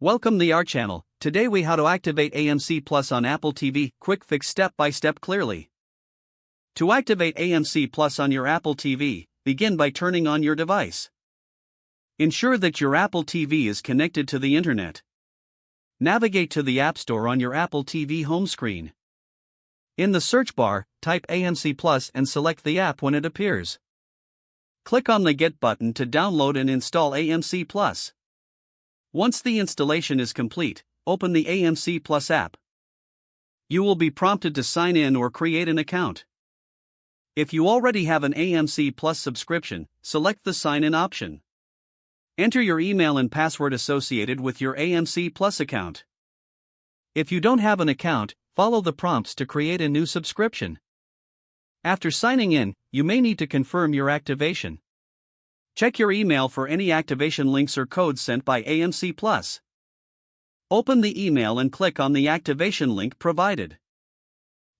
Welcome to our channel. Today we how to activate AMC Plus on Apple TV. Quick fix step by step clearly. To activate AMC Plus on your Apple TV, begin by turning on your device. Ensure that your Apple TV is connected to the internet. Navigate to the App Store on your Apple TV home screen. In the search bar, type AMC Plus and select the app when it appears. Click on the Get button to download and install AMC Plus. Once the installation is complete, open the AMC Plus app. You will be prompted to sign in or create an account. If you already have an AMC Plus subscription, select the Sign In option. Enter your email and password associated with your AMC Plus account. If you don't have an account, follow the prompts to create a new subscription. After signing in, you may need to confirm your activation. Check your email for any activation links or codes sent by AMC Plus. Open the email and click on the activation link provided.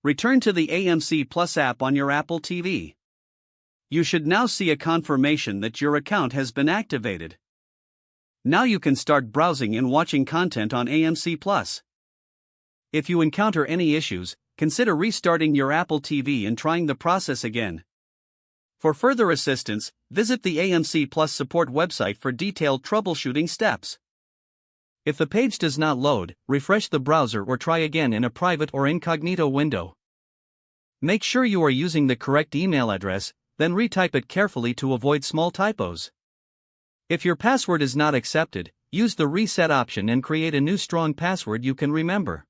Return to the AMC Plus app on your Apple TV. You should now see a confirmation that your account has been activated. Now you can start browsing and watching content on AMC Plus. If you encounter any issues, consider restarting your Apple TV and trying the process again. For further assistance, visit the AMC Plus support website for detailed troubleshooting steps. If the page does not load, refresh the browser or try again in a private or incognito window. Make sure you are using the correct email address, then retype it carefully to avoid small typos. If your password is not accepted, use the reset option and create a new strong password you can remember.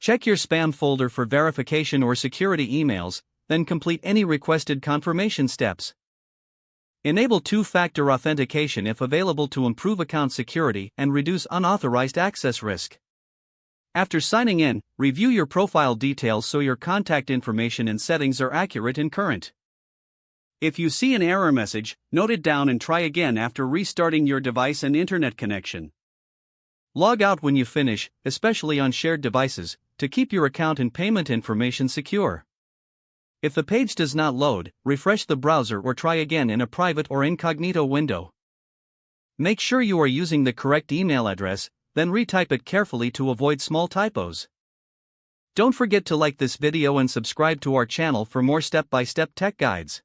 Check your spam folder for verification or security emails, then complete any requested confirmation steps. Enable two-factor authentication if available to improve account security and reduce unauthorized access risk. After signing in, review your profile details so your contact information and settings are accurate and current. If you see an error message, note it down and try again after restarting your device and internet connection. Log out when you finish, especially on shared devices, to keep your account and payment information secure. If the page does not load, refresh the browser or try again in a private or incognito window. Make sure you are using the correct email address, then retype it carefully to avoid small typos. Don't forget to like this video and subscribe to our channel for more step-by-step tech guides.